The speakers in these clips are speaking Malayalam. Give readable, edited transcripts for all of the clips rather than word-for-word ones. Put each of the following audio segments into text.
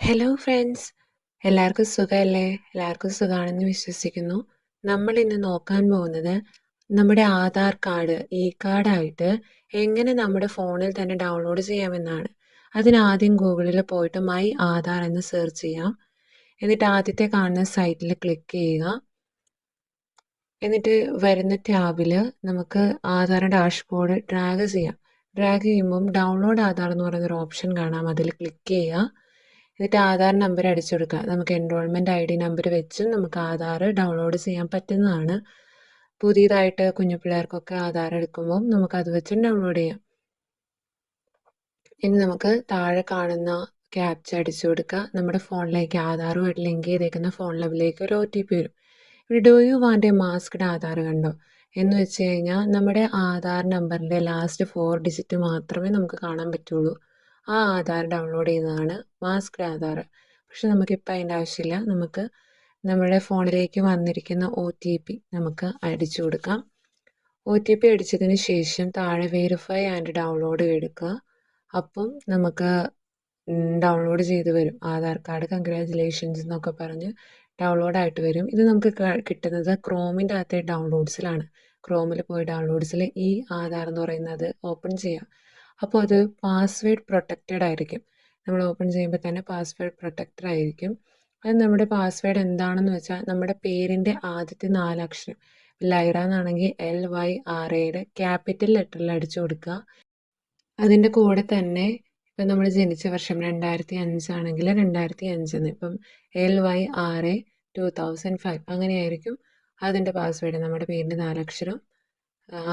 ഹലോ ഫ്രണ്ട്സ്, എല്ലാവർക്കും സുഖമല്ലേ? എല്ലാവർക്കും സുഖമാണെന്ന് വിശ്വസിക്കുന്നു. നമ്മൾ ഇന്ന് നോക്കാൻ പോകുന്നത് നമ്മുടെ ആധാർ കാർഡ് കാർഡായിട്ട് എങ്ങനെ നമ്മുടെ ഫോണിൽ തന്നെ ഡൗൺലോഡ് ചെയ്യാമെന്നാണ്. അതിനാദ്യം ഗൂഗിളിൽ പോയിട്ട് മൈ ആധാർ എന്ന് സെർച്ച് ചെയ്യാം. എന്നിട്ട് ആദ്യത്തെ കാണുന്ന സൈറ്റിൽ ക്ലിക്ക് ചെയ്യുക. എന്നിട്ട് വരുന്ന ടാബിൽ നമുക്ക് ആധാർ ഡാഷ്ബോർഡ് ഡ്രാഗ് ചെയ്യാം. ഡ്രാഗ് ചെയ്യുമ്പം ഡൗൺലോഡ് ആധാർ എന്ന് പറയുന്നൊരു ഓപ്ഷൻ കാണാം. അതിൽ ക്ലിക്ക് ചെയ്യുക. എന്നിട്ട് ആധാർ നമ്പർ അടിച്ചു കൊടുക്കുക. നമുക്ക് എൻറോൾമെൻറ്റ് ID നമ്പർ വെച്ചും നമുക്ക് ആധാർ ഡൗൺലോഡ് ചെയ്യാൻ പറ്റുന്നതാണ്. പുതിയതായിട്ട് കുഞ്ഞു പിള്ളേർക്കൊക്കെ ആധാർ എടുക്കുമ്പം നമുക്ക് അത് വെച്ചും ഡൗൺലോഡ് ചെയ്യാം. ഇനി നമുക്ക് താഴെ കാണുന്ന ക്യാപ്ച അടിച്ചു കൊടുക്കുക. നമ്മുടെ ഫോണിലേക്ക് ആധാറുമായിട്ട് ലിങ്ക് ചെയ്തേക്കുന്ന ഫോൺ നമ്പറിലേക്ക് ഒരു OTP വരും. ഇവിടെ do you want A masked Aadhaar കണ്ടോ എന്ന് വെച്ച് കഴിഞ്ഞാൽ നമ്മുടെ ആധാർ നമ്പറിൻ്റെ ലാസ്റ്റ് 4 ഡിജിറ്റ് മാത്രമേ നമുക്ക് കാണാൻ പറ്റുള്ളൂ. ആ ആധാർ ഡൗൺലോഡ് ചെയ്യുന്നതാണ് മാസ്ക്ഡ് ആധാർ. പക്ഷെ നമുക്കിപ്പോൾ അതിൻ്റെ ആവശ്യമില്ല. നമുക്ക് നമ്മുടെ ഫോണിലേക്ക് വന്നിരിക്കുന്ന OTP നമുക്ക് അടിച്ചു കൊടുക്കാം. OTP അടിച്ചതിന് ശേഷം താഴെ വെരിഫൈ ആൻഡ് ഡൗൺലോഡ് എടുക്കുക. അപ്പം നമുക്ക് ഡൗൺലോഡ് ചെയ്ത് വരും. ആധാർ കാർഡ് കൺഗ്രാജുലേഷൻസ് എന്നൊക്കെ പറഞ്ഞ് ഡൗൺലോഡ് ആയിട്ട് വരും. ഇത് നമുക്ക് കിട്ടുന്നത് ക്രോമിൻ്റെ അകത്തെ ഡൗൺലോഡ്സിലാണ്. ക്രോമിൽ പോയി ഡൗൺലോഡ്സിൽ ഈ ആധാർ എന്ന് പറയുന്നത് ഓപ്പൺ ചെയ്യാം. അപ്പോൾ അത് പാസ്വേഡ് പ്രൊട്ടക്റ്റഡ് ആയിരിക്കും. നമ്മൾ ഓപ്പൺ ചെയ്യുമ്പോൾ തന്നെ പാസ്വേഡ് പ്രൊട്ടക്റ്റഡ് ആയിരിക്കും. അത് നമ്മുടെ പാസ്വേഡ് എന്താണെന്ന് വെച്ചാൽ നമ്മുടെ പേരിൻ്റെ ആദ്യത്തെ 4 അക്ഷരം. ലൈറ എന്നാണെങ്കിൽ LYRAയുടെ ക്യാപിറ്റൽ ലെറ്ററിൽ അടിച്ചു കൊടുക്കുക. അതിൻ്റെ കൂടെ തന്നെ ഇപ്പം നമ്മൾ ജനിച്ച വർഷം 2005 ആണെങ്കിൽ 2005 എന്ന്, ഇപ്പം LYRA 2005 അങ്ങനെയായിരിക്കും അതിൻ്റെ പാസ്വേഡ്. നമ്മുടെ പേരിൻ്റെ 4 അക്ഷരം,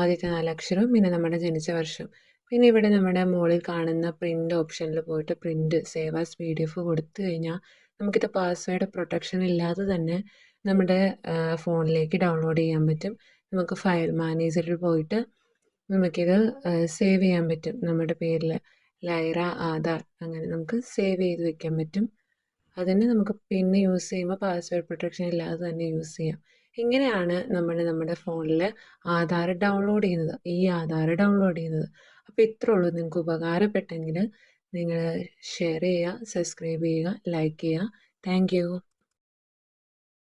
ആദ്യത്തെ 4 അക്ഷരം, പിന്നെ നമ്മുടെ ജനിച്ച വർഷം. പിന്നെ ഇവിടെ നമ്മുടെ മുകളിൽ കാണുന്ന പ്രിൻ്റ് ഓപ്ഷനിൽ പോയിട്ട് പ്രിൻ്റ് സേവ് ആസ് PDF കൊടുത്തു കഴിഞ്ഞാൽ നമുക്കിത് പാസ്വേഡ് പ്രൊട്ടക്ഷൻ ഇല്ലാതെ തന്നെ നമ്മുടെ ഫോണിലേക്ക് ഡൗൺലോഡ് ചെയ്യാൻ പറ്റും. നമുക്ക് ഫയൽ മാനേജറിൽ പോയിട്ട് നമുക്കിത് സേവ് ചെയ്യാൻ പറ്റും. നമ്മുടെ പേരിൽ ലൈറ ആധാർ അങ്ങനെ നമുക്ക് സേവ് ചെയ്ത് വെക്കാൻ പറ്റും. അതിന് നമുക്ക് പിന്നെ യൂസ് ചെയ്യുമ്പോൾ പാസ്വേഡ് പ്രൊട്ടക്ഷൻ ഇല്ലാതെ തന്നെ യൂസ് ചെയ്യാം. ഇങ്ങനെയാണ് നമ്മൾ നമ്മുടെ ഫോണിൽ ആധാർ ഡൗൺലോഡ് ചെയ്യുന്നത്, ഈ ആധാർ ഡൗൺലോഡ് ചെയ്യുന്നത്. അപ്പോൾ ഇത്രേ ഉള്ളൂ. നിങ്ങൾക്ക് ഉപകാരപ്പെട്ടെങ്കിൽ നിങ്ങൾ ഷെയർ ചെയ്യുക, സബ്സ്ക്രൈബ് ചെയ്യുക, ലൈക്ക് ചെയ്യുക. Thank you.